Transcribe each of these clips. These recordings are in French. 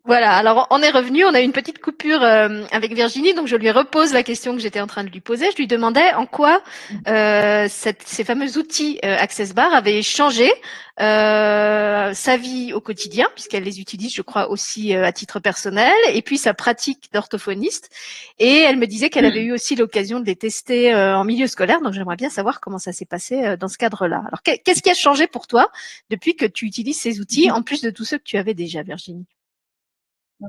Voilà, alors on est revenu, on a eu une petite coupure avec Virginie, donc je lui repose la question que j'étais en train de lui poser. Je lui demandais en quoi ces fameux outils Access Bar avaient changé sa vie au quotidien, puisqu'elle les utilise, je crois, aussi à titre personnel, et puis sa pratique d'orthophoniste. Et elle me disait qu'elle avait eu aussi l'occasion de les tester en milieu scolaire, donc j'aimerais bien savoir comment ça s'est passé dans ce cadre-là. Alors qu'est-ce qui a changé pour toi depuis que tu utilises ces outils, en plus de tous ceux que tu avais déjà, Virginie? Ouais.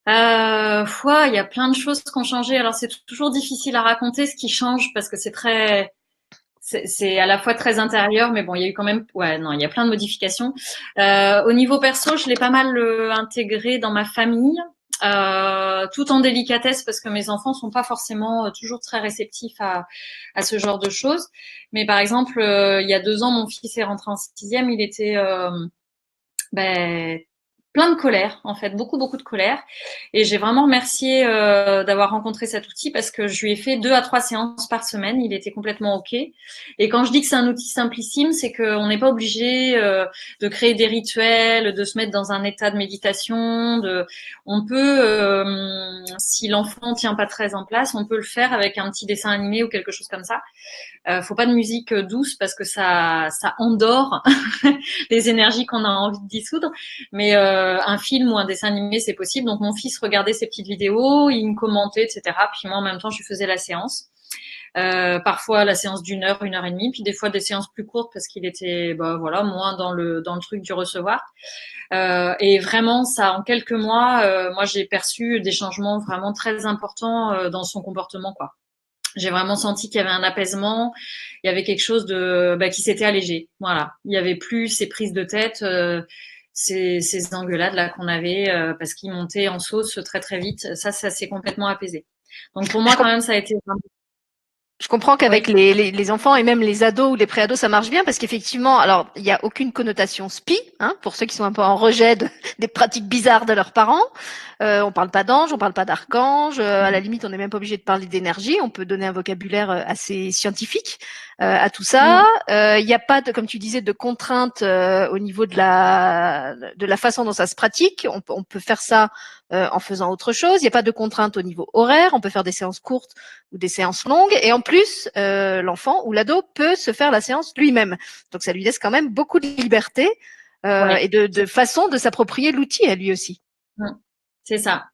Il y a plein de choses qui ont changé. Alors c'est toujours difficile à raconter ce qui change parce que c'est à la fois très intérieur, mais bon, il y a eu quand même, ouais, non, il y a plein de modifications. Au niveau perso, je l'ai pas mal intégré dans ma famille, tout en délicatesse parce que mes enfants sont pas forcément toujours très réceptifs à ce genre de choses. Mais par exemple, il y a 2 ans, mon fils est rentré en sixième, il était ben, plein de colère, en fait, beaucoup, beaucoup de colère. Et j'ai vraiment remercié d'avoir rencontré cet outil parce que je lui ai fait 2 à 3 séances par semaine. Il était complètement OK. Et quand je dis que c'est un outil simplissime, c'est qu'on n'est pas obligé de créer des rituels, de se mettre dans un état de méditation. On peut, si l'enfant tient pas très en place, on peut le faire avec un petit dessin animé ou quelque chose comme ça. Faut pas de musique douce parce que ça endort les énergies qu'on a envie de dissoudre. Mais un film ou un dessin animé, c'est possible. Donc mon fils regardait ces petites vidéos, il me commentait, etc. Puis moi, en même temps, je faisais la séance. Parfois la séance d'1 heure, 1 heure et demie, puis des fois des séances plus courtes parce qu'il était, bah voilà, moins dans le truc du recevoir. Et vraiment, ça, en quelques mois, moi j'ai perçu des changements vraiment très importants dans son comportement, quoi. J'ai vraiment senti qu'il y avait un apaisement, il y avait quelque chose de qui s'était allégé. Voilà, il y avait plus ces prises de tête, ces engueulades là qu'on avait parce qu'il montait en sauce très très vite. Ça s'est complètement apaisé. Donc pour Je moi quand même ça a été vraiment... Je comprends qu'avec Oui. les enfants et même les ados ou les préados, ça marche bien parce qu'effectivement, alors il n'y a aucune connotation spi, hein, pour ceux qui sont un peu en rejet des pratiques bizarres de leurs parents. On parle pas d'ange, on parle pas d'archange. À la limite, on n'est même pas obligé de parler d'énergie. On peut donner un vocabulaire assez scientifique à tout ça. Mm. Il n'y a pas de, comme tu disais, de contraintes au niveau de la façon dont ça se pratique. On peut faire ça en faisant autre chose. Il n'y a pas de contraintes au niveau horaire. On peut faire des séances courtes ou des séances longues. Et en plus, l'enfant ou l'ado peut se faire la séance lui-même. Donc ça lui laisse quand même beaucoup de liberté Ouais. et de façon de s'approprier l'outil à lui aussi. Mm. C'est ça.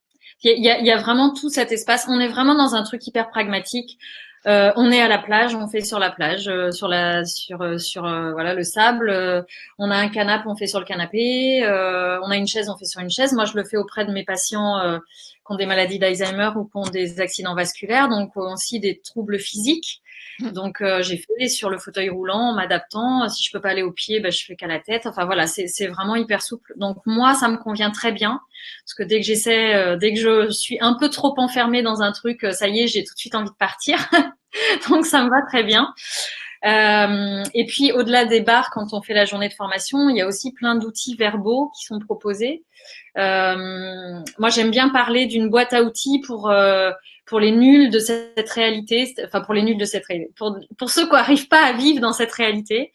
Il y a vraiment tout cet espace. On est vraiment dans un truc hyper pragmatique. On est à la plage, on fait sur la plage, voilà le sable. On a un canapé, on fait sur le canapé. On a une chaise, on fait sur une chaise. Moi, je le fais auprès de mes patients qui ont des maladies d'Alzheimer ou qui ont des accidents vasculaires, donc aussi des troubles physiques. Donc j'ai fait sur le fauteuil roulant en m'adaptant. Si je peux pas aller au pied, ben, je fais qu'à la tête. Enfin voilà, c'est vraiment hyper souple. Donc moi, ça me convient très bien parce que dès que je suis un peu trop enfermée dans un truc, ça y est, j'ai tout de suite envie de partir. Donc ça me va très bien. Et puis au-delà des bars, quand on fait la journée de formation, il y a aussi plein d'outils verbaux qui sont proposés. Moi, j'aime bien parler d'une boîte à outils pour les nuls de cette réalité, enfin pour les nuls de cette réalité, pour ceux qui n'arrivent pas à vivre dans cette réalité.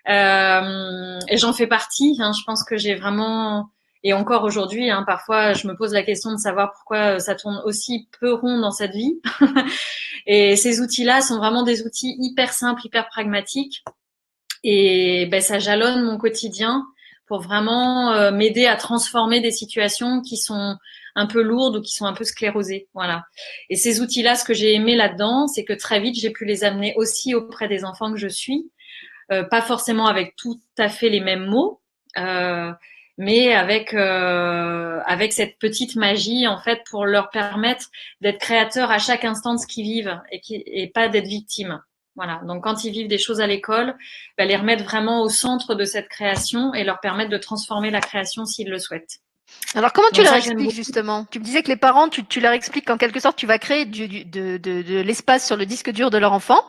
Et j'en fais partie. Hein, je pense que j'ai vraiment, et encore aujourd'hui, hein, parfois, je me pose la question de savoir pourquoi ça tourne aussi peu rond dans cette vie. Et ces outils-là sont vraiment des outils hyper simples, hyper pragmatiques. Et ben, ça jalonne mon quotidien pour vraiment m'aider à transformer des situations qui sont un peu lourdes ou qui sont un peu sclérosées. Voilà. Et ces outils-là, ce que j'ai aimé là-dedans, c'est que très vite, j'ai pu les amener aussi auprès des enfants que je suis, pas forcément avec tout à fait les mêmes mots, euh, mais avec cette petite magie en fait pour leur permettre d'être créateurs à chaque instant de ce qu'ils vivent et pas d'être victimes. Voilà. Donc quand ils vivent des choses à l'école, bah, les remettre vraiment au centre de cette création et leur permettre de transformer la création s'ils le souhaitent. Alors, comment tu Donc leur ça, j'aime expliques beaucoup. justement? Tu me disais que les parents, tu leur expliques qu'en quelque sorte, tu vas créer de l'espace sur le disque dur de leur enfant,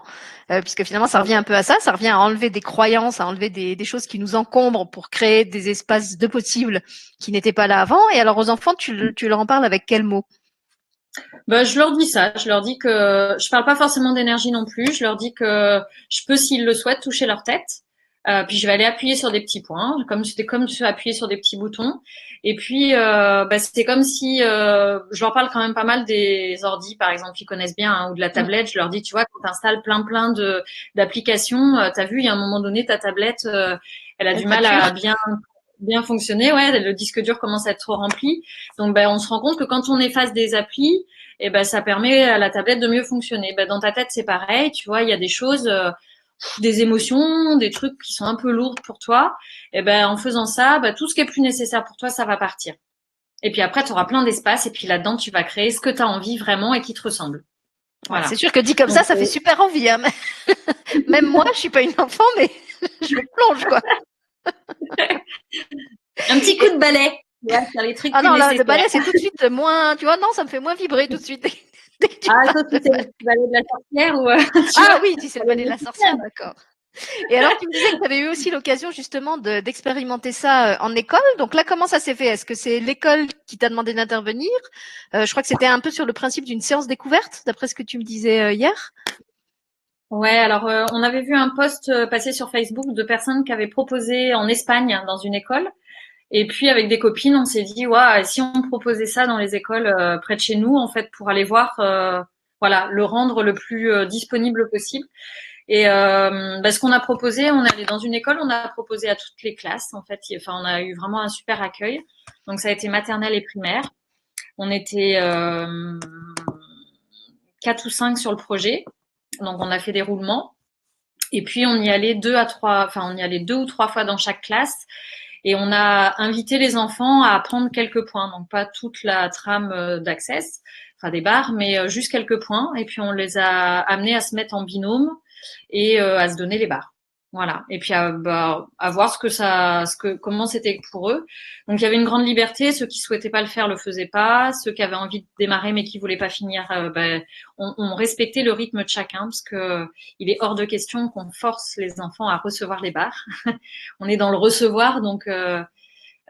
puisque finalement, ça revient un peu à ça, ça revient à enlever des croyances, à enlever des choses qui nous encombrent pour créer des espaces de possibles qui n'étaient pas là avant. Et alors, aux enfants, tu leur en parles avec quel mot? Bah, je leur dis ça. Je leur dis que je parle pas forcément d'énergie non plus. Je leur dis que je peux, s'ils le souhaitent, toucher leur tête. Puis je vais aller appuyer sur des petits points, comme je appuyer sur des petits boutons. Et puis c'est comme si je leur parle quand même pas mal des ordis, par exemple, ils connaissent bien, hein, ou de la tablette. Je leur dis, tu vois, quand tu installes plein de d'applications, t'as vu, il y a un moment donné, ta tablette, elle a Elle du mal sature. à bien fonctionner. Ouais, le disque dur commence à être trop rempli. Donc on se rend compte que quand on efface des applis, ça permet à la tablette de mieux fonctionner. Dans ta tête, c'est pareil. Tu vois, il y a des choses. Des émotions, des trucs qui sont un peu lourds pour toi, en faisant ça, tout ce qui est plus nécessaire pour toi, ça va partir. Et puis après, tu auras plein d'espace et puis là-dedans, tu vas créer ce que tu as envie vraiment et qui te ressemble. Ouais, c'est Voilà. sûr que dit comme Donc, ça fait super envie. Hein. Même moi, je suis pas une enfant, mais je me plonge, quoi. un petit coup de balai, tu vois, sur les trucs Ah plus non, là, le nécessaires. balai, c'est tout de suite moins, tu vois, non, ça me fait moins vibrer tout de suite dès que tu Ah, parles ça, de c'est le balai. petit balai de la sorcière ou, tu Ah vois, oui, si c'est le pour les balai de la sorcière, musiciennes. d'accord. Et alors, tu me disais que tu avais eu aussi l'occasion justement d'expérimenter ça en école. Donc là, comment ça s'est fait? Est-ce que c'est l'école qui t'a demandé d'intervenir? Je crois que c'était un peu sur le principe d'une séance découverte, d'après ce que tu me disais hier. Ouais, alors on avait vu un post passer sur Facebook de personnes qui avaient proposé en Espagne dans une école. Et puis avec des copines, on s'est dit, ouais, si on proposait ça dans les écoles près de chez nous, en fait, pour aller voir, voilà, le rendre le plus disponible possible. Et ce qu'on a proposé, on est allé dans une école, on a proposé à toutes les classes, en fait. Enfin, on a eu vraiment un super accueil. Donc ça a été maternelle et primaire. On était 4 ou 5 sur le projet. Donc on a fait des roulements. Et puis on y allait on y allait 2 ou 3 fois dans chaque classe. Et on a invité les enfants à apprendre quelques points, donc pas toute la trame d'Access, enfin des barres, mais juste quelques points. Et puis on les a amenés à se mettre en binôme et à se donner les barres. Voilà. Et puis à voir comment c'était pour eux. Donc il y avait une grande liberté. Ceux qui souhaitaient pas le faire le faisaient pas. Ceux qui avaient envie de démarrer mais qui voulaient pas finir, on respectait le rythme de chacun parce que il est hors de question qu'on force les enfants à recevoir les barres. On est dans le recevoir, donc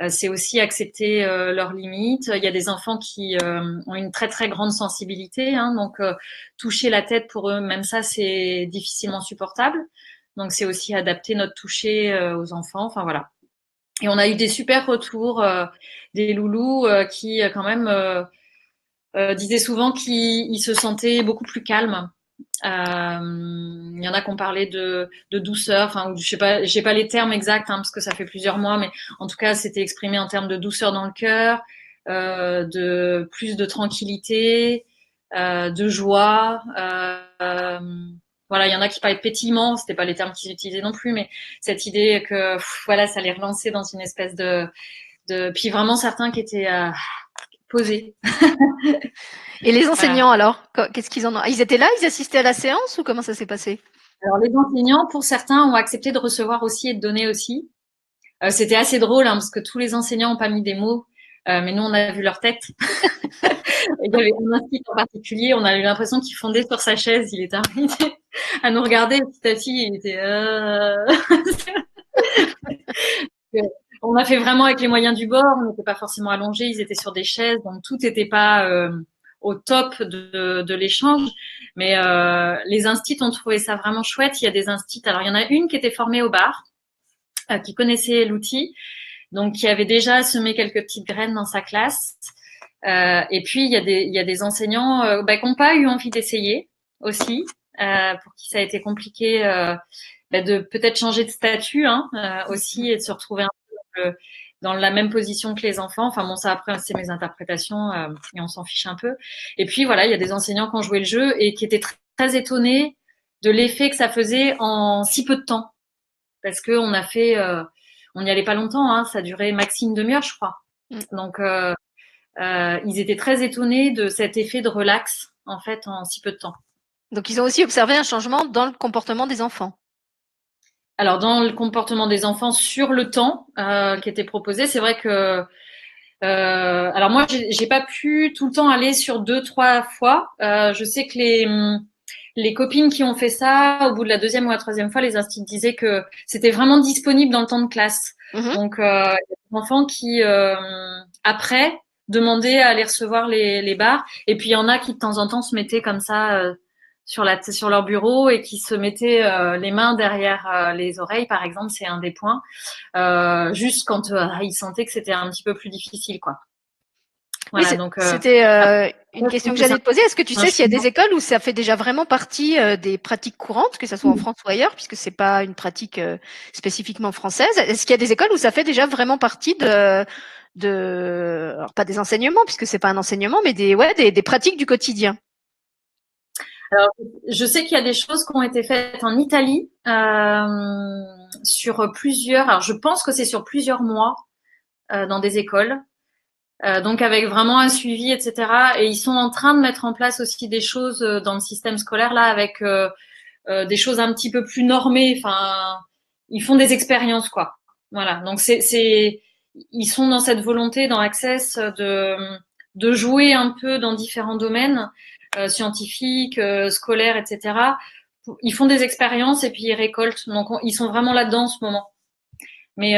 c'est aussi accepter leurs limites. Il y a des enfants qui ont une très très grande sensibilité, hein, donc toucher la tête pour eux, même ça, c'est difficilement supportable. Donc c'est aussi adapter notre toucher aux enfants. Enfin voilà. Et on a eu des super retours, des loulous qui quand même disaient souvent qu'ils se sentaient beaucoup plus calmes. Il y en a qui ont parlé de douceur, enfin, je sais pas, j'ai pas les termes exacts, hein, parce que ça fait plusieurs mois, mais en tout cas, c'était exprimé en termes de douceur dans le cœur, de plus de tranquillité, de joie. Voilà, il y en a qui parlaient de pétillement, c'était pas les termes qu'ils utilisaient non plus, mais cette idée que, voilà, ça les relançait dans une espèce puis vraiment certains qui étaient posés. Et les Voilà. enseignants alors, qu'est-ce qu'ils en ont? Ils étaient là, ils assistaient à la séance ou comment ça s'est passé? Alors les enseignants, pour certains, ont accepté de recevoir aussi et de donner aussi. C'était assez drôle hein, parce que tous les enseignants n'ont pas mis des mots, mais nous on a vu leur tête. Il y avait un institut en particulier, on a eu l'impression qu'il fondait sur sa chaise. Il était arrivé à nous regarder petit à petit. Il était. On a fait vraiment avec les moyens du bord. On n'était pas forcément allongés. Ils étaient sur des chaises, donc tout n'était pas au top de l'échange. Mais les instituts ont trouvé ça vraiment chouette. Il y a des instituts. Alors il y en a une qui était formée au bar, qui connaissait l'outil, donc qui avait déjà semé quelques petites graines dans sa classe. Et puis il y a des enseignants qui n'ont pas eu envie d'essayer aussi, pour qui ça a été compliqué de peut-être changer de statut hein, aussi et de se retrouver un peu dans la même position que les enfants. Enfin bon, ça après c'est mes interprétations et on s'en fiche un peu. Et puis voilà, il y a des enseignants qui ont joué le jeu et qui étaient très étonnés de l'effet que ça faisait en si peu de temps, parce que on n'y allait pas longtemps, hein, ça durait maxi une demi-heure, je crois. Mm. Donc ils étaient très étonnés de cet effet de relax en fait en si peu de temps. Donc ils ont aussi observé un changement dans le comportement des enfants. Alors dans le comportement des enfants sur le temps qui était proposé, c'est vrai que alors moi j'ai pas pu tout le temps aller sur 2, 3 fois. Je sais que les copines qui ont fait ça, au bout de la deuxième ou la troisième fois, les instituts disaient que c'était vraiment disponible dans le temps de classe. Mm-hmm. Donc il y a des enfants qui après demandaient à aller recevoir les barres, et puis il y en a qui de temps en temps se mettaient comme ça sur leur bureau et qui se mettaient les mains derrière les oreilles, par exemple, c'est un des points, juste quand ils sentaient que c'était un petit peu plus difficile, quoi. Oui, Voilà, donc c'était une je question trouve que que c'est j'allais te poser. Est-ce que tu un sais s'il y a chemin. des écoles où ça fait déjà vraiment partie des pratiques courantes, que ce soit en France ou ailleurs, puisque c'est pas une pratique spécifiquement française? Est-ce qu'il y a des écoles où ça fait déjà vraiment partie alors pas des enseignements, puisque c'est pas un enseignement, mais des pratiques du quotidien? Alors, je sais qu'il y a des choses qui ont été faites en Italie sur plusieurs. Alors, je pense que c'est sur plusieurs mois dans des écoles. Donc avec vraiment un suivi, etc. Et ils sont en train de mettre en place aussi des choses dans le système scolaire là, avec des choses un petit peu plus normées. Enfin, ils font des expériences, quoi. Voilà. Donc ils sont dans cette volonté dans Access de jouer un peu dans différents domaines scientifiques, scolaires, etc. Ils font des expériences et puis ils récoltent. Donc ils sont vraiment là-dedans en ce moment. Mais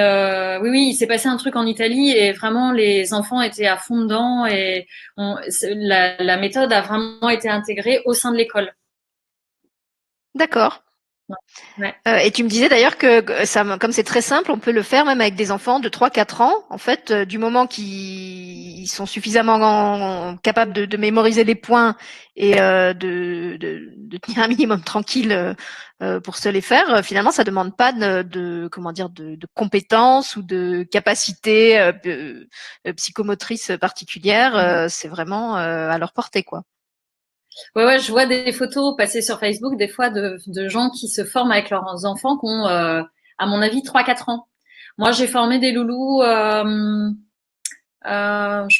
oui, oui, il s'est passé un truc en Italie et vraiment les enfants étaient à fond dedans et la méthode a vraiment été intégrée au sein de l'école. D'accord. Ouais. Et tu me disais d'ailleurs que ça, comme c'est très simple, on peut le faire même avec des enfants de 3-4 ans. En fait, du moment qu'ils sont suffisamment capables de mémoriser les points et de tenir un minimum tranquille pour se les faire, finalement, ça demande pas comment dire, de compétences ou de capacités psychomotrices particulières. C'est vraiment à leur portée, quoi. Ouais, ouais, je vois des photos passer sur Facebook des fois de gens qui se forment avec leurs enfants qui ont, à mon avis, 3-4 ans. Moi, j'ai formé des loulous, je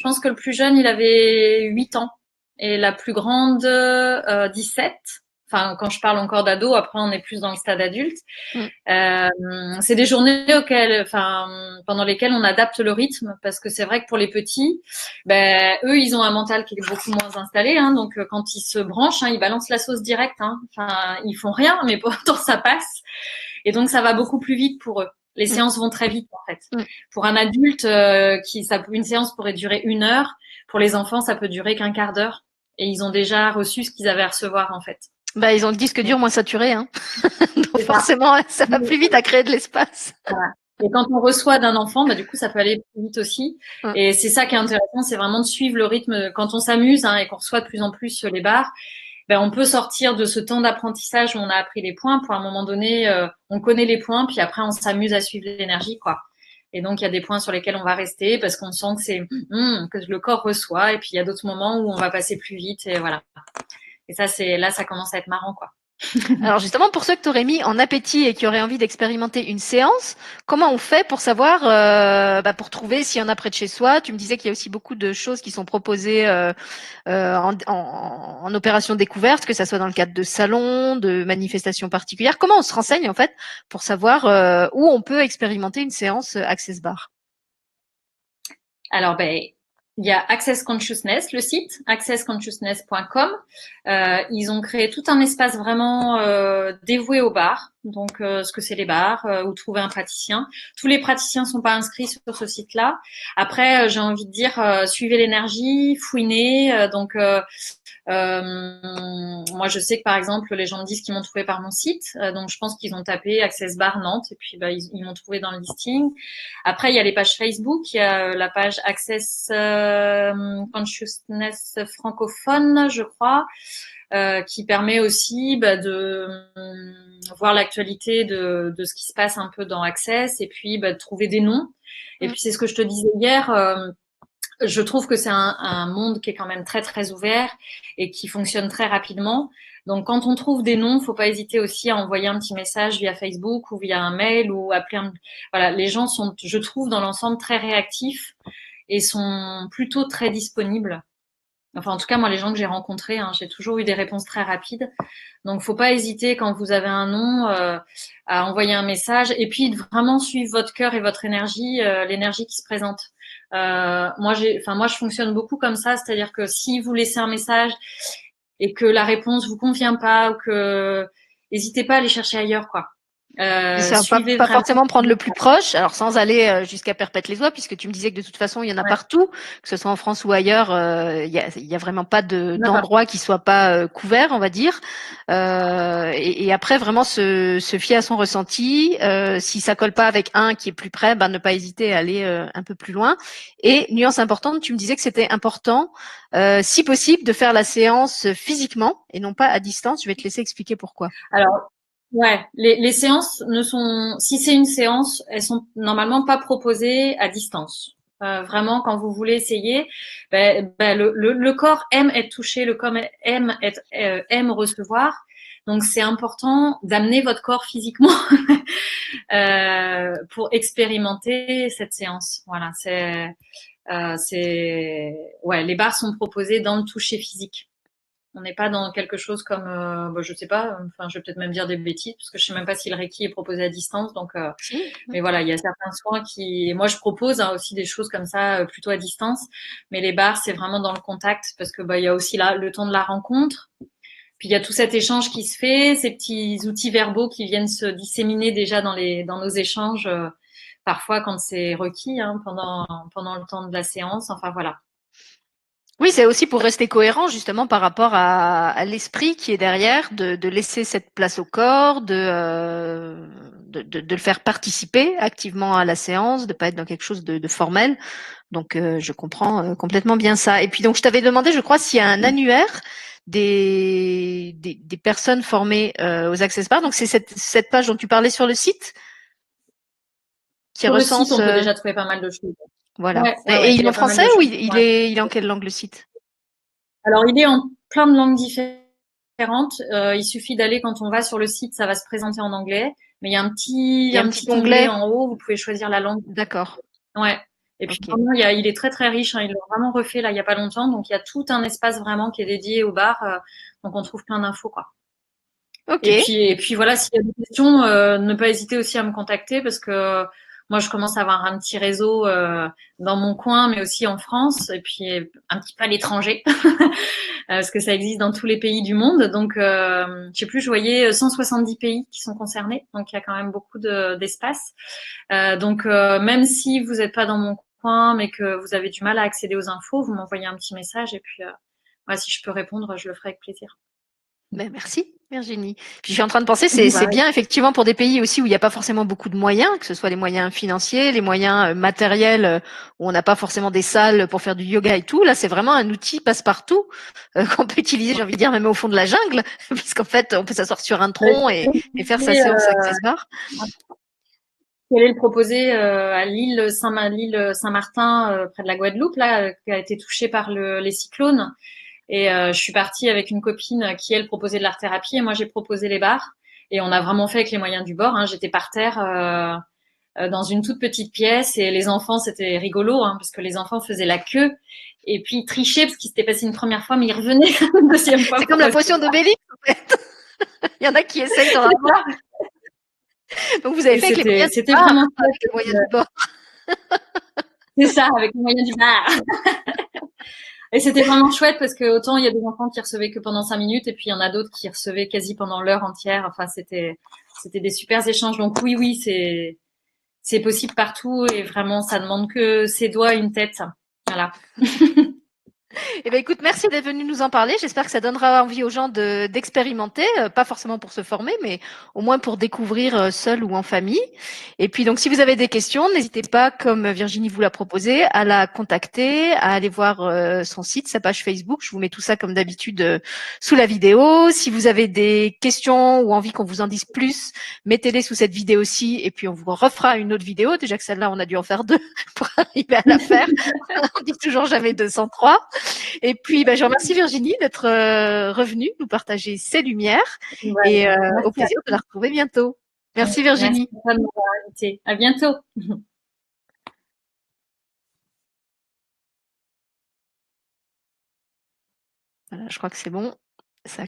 pense que le plus jeune, il avait 8 ans et la plus grande, 17. Enfin, quand je parle encore d'ado, après on est plus dans le stade adulte. Mm. C'est des journées pendant lesquelles on adapte le rythme parce que c'est vrai que pour les petits, ben, eux, ils ont un mental qui est beaucoup moins installé, hein, donc quand ils se branchent, hein, ils balancent la sauce directe, hein, enfin, ils font rien, mais pourtant ça passe, et donc ça va beaucoup plus vite pour eux. Les Mm. séances vont très vite en fait. Mm. Pour un adulte, une séance pourrait durer 1 heure. Pour les enfants, ça peut durer qu'un quart d'heure, et ils ont déjà reçu ce qu'ils avaient à recevoir en fait. Bah, ils ont le disque dur moins saturé, hein. Donc C'est ça. forcément, ça va plus vite à créer de l'espace. Voilà. Et quand on reçoit d'un enfant, bah, du coup, ça peut aller plus vite aussi. Mm. Et c'est ça qui est intéressant, c'est vraiment de suivre le rythme. Quand on s'amuse hein, et qu'on reçoit de plus en plus sur les barres, ben, on peut sortir de ce temps d'apprentissage où on a appris les points pour à un moment donné, on connaît les points, puis après, on s'amuse à suivre l'énergie, quoi. Et donc, il y a des points sur lesquels on va rester parce qu'on sent que que le corps reçoit. Et puis, il y a d'autres moments où on va passer plus vite et voilà. Et ça, là, ça commence à être marrant, quoi. Alors justement, pour ceux que tu aurais mis en appétit et qui auraient envie d'expérimenter une séance, comment on fait pour savoir, pour trouver s'il y en a près de chez soi? Tu me disais qu'il y a aussi beaucoup de choses qui sont proposées en opération découverte, que ça soit dans le cadre de salons, de manifestations particulières. Comment on se renseigne en fait pour savoir où on peut expérimenter une séance Access Bar? Alors, ben, il y a Access Consciousness, le site, accessconsciousness.com. Ils ont créé tout un espace vraiment dévoué aux bars, donc ce que c'est les bars, où trouver un praticien. Tous les praticiens sont pas inscrits sur ce site-là. Après, j'ai envie de dire, suivez l'énergie, fouinez. Moi, je sais que par exemple, les gens me disent qu'ils m'ont trouvé par mon site, donc je pense qu'ils ont tapé Access Bar Nantes et puis bah, ils m'ont trouvé dans le listing. Après, il y a les pages Facebook, il y a la page Access Consciousness francophone, je crois, qui permet aussi bah, de voir l'actualité de ce qui se passe un peu dans Access et puis bah, de trouver des noms. Et puis c'est ce que je te disais hier. Je trouve que c'est un monde qui est quand même très très ouvert et qui fonctionne très rapidement. Donc quand on trouve des noms, faut pas hésiter aussi à envoyer un petit message via Facebook ou via un mail ou appeler voilà, les gens sont, je trouve, dans l'ensemble très réactifs et sont plutôt très disponibles. Enfin, en tout cas, moi, les gens que j'ai rencontrés, hein, j'ai toujours eu des réponses très rapides. Donc, faut pas hésiter quand vous avez un nom à envoyer un message et puis vraiment suivre votre cœur et votre énergie, l'énergie qui se présente. Moi, je fonctionne beaucoup comme ça, c'est-à-dire que si vous laissez un message et que la réponse vous convient pas ou que, n'hésitez pas à aller chercher ailleurs, quoi. Ça, Suivez pas vraiment. forcément prendre le plus proche, alors sans aller jusqu'à Perpète-les-Oies, puisque tu me disais que de toute façon, il y en a Ouais, partout, que ce soit en France ou ailleurs, il y a vraiment pas d'accord. d'endroit qui soit pas couvert, on va dire. Et après, vraiment se fier à son ressenti. Si ça colle pas avec un qui est plus près, ben, ne pas hésiter à aller un peu plus loin. Et nuance importante, tu me disais que c'était important, si possible, de faire la séance physiquement et non pas à distance. Je vais te laisser expliquer pourquoi. Alors, ouais, les séances ne sont, si c'est une séance, elles sont normalement pas proposées à distance. Vraiment, quand vous voulez essayer, le corps aime être touché, le corps aime recevoir. Donc, c'est important d'amener votre corps physiquement pour expérimenter cette séance. Voilà, ouais, les barres sont proposées dans le toucher physique. On n'est pas dans quelque chose comme, je sais pas, enfin, je vais peut-être même dire des bêtises, parce que je sais même pas si le Reiki est proposé à distance. Donc, Si. mais voilà, il y a certains soins qui, moi, je propose aussi des choses comme ça, plutôt à distance. Mais les barres, c'est vraiment dans le contact, parce que il y a aussi là le temps de la rencontre. Puis il y a tout cet échange qui se fait, ces petits outils verbaux qui viennent se disséminer déjà dans nos échanges, parfois quand c'est requis, hein, pendant le temps de la séance. Enfin voilà. Oui, c'est aussi pour rester cohérent justement par rapport à l'esprit qui est derrière, de laisser cette place au corps, de le faire participer activement à la séance, de pas être dans quelque chose de formel. Donc, je comprends complètement bien ça. Et puis, donc, je t'avais demandé, je crois, s'il y a un annuaire des personnes formées aux Access Bars. Donc, c'est cette page dont tu parlais sur le site qui Sur le site, recense. on peut déjà trouver pas mal de choses. Voilà. Ouais, ouais, Et ouais, il il est y en a pas mal français de ou choses. il Ouais. est en quelle langue le site? Alors, il est en plein de langues différentes. Il suffit d'aller quand on va sur le site, ça va se présenter en anglais. Mais il y a Il y a un un petit petit onglet onglet. en haut. Vous pouvez choisir la langue. D'accord. Ouais. Et puis Ok. vraiment, il est très très riche. Hein. Ils l'ont vraiment refait là il y a pas longtemps. Donc il y a tout un espace vraiment qui est dédié au bar. Donc on trouve plein d'infos quoi. Ok. Et puis voilà, s'il y a des questions, ne pas hésiter aussi à me contacter parce que moi, je commence à avoir un petit réseau dans mon coin, mais aussi en France, et puis un petit peu à l'étranger, parce que ça existe dans tous les pays du monde. Donc, je sais plus, je voyais 170 pays qui sont concernés, donc il y a quand même beaucoup d'espace. Donc, même si vous n'êtes pas dans mon coin, mais que vous avez du mal à accéder aux infos, vous m'envoyez un petit message, et puis ouais, si je peux répondre, je le ferai avec plaisir. Ben, merci, Virginie. Puis je suis en train de penser, c'est Bah, bien effectivement pour des pays aussi où il n'y a pas forcément beaucoup de moyens, que ce soit les moyens financiers, les moyens matériels, où on n'a pas forcément des salles pour faire du yoga et tout. Là, c'est vraiment un outil passe-partout qu'on peut utiliser, j'ai envie de dire, même au fond de la jungle, puisqu'en fait, on peut s'asseoir sur un tronc et faire sa et, séance Access Bar. J'allais le proposer à l'île Saint-Martin, près de la Guadeloupe, là, qui a été touchée par les cyclones. Et je suis partie avec une copine qui, elle, proposait de l'art-thérapie et moi, j'ai proposé les bars. Et on a vraiment fait avec les moyens du bord. Hein. J'étais par terre dans une toute petite pièce et les enfants, c'était rigolo hein, parce que les enfants faisaient la queue et puis ils trichaient parce qu'ils s'était passé une première fois, mais ils revenaient une deuxième fois C'est pour comme la refaire. potion d'Obélix, en fait. Il y en a qui essayent d'en C'est avoir. ça. Donc vous avez Et fait avec les moyens du c'était bar, vraiment pas avec les moyens du bord. c'est ça, avec les moyens du bar. Et c'était vraiment chouette parce que autant il y a des enfants qui recevaient que pendant 5 minutes et puis il y en a d'autres qui recevaient quasi pendant l'heure entière. Enfin, c'était des super échanges. Donc oui, oui, c'est possible partout et vraiment ça demande que ses doigts et une tête. Voilà. Eh ben, écoute, merci d'être venu nous en parler. J'espère que ça donnera envie aux gens d'expérimenter, pas forcément pour se former, mais au moins pour découvrir seul ou en famille. Et puis, donc, si vous avez des questions, n'hésitez pas, comme Virginie vous l'a proposé, à la contacter, à aller voir son site, sa page Facebook. Je vous mets tout ça comme d'habitude sous la vidéo. Si vous avez des questions ou envie qu'on vous en dise plus, mettez-les sous cette vidéo aussi, et puis on vous refera une autre vidéo. Déjà que celle-là, on a dû en faire deux pour arriver à la faire. On dit toujours jamais 203. Et puis, je remercie Virginie d'être revenue nous partager ses lumières Voilà. et au Merci à plaisir de la retrouver bientôt. toi. Merci Merci Virginie. à toi de m'avoir invité. À bientôt. Voilà, je crois que c'est bon. Ça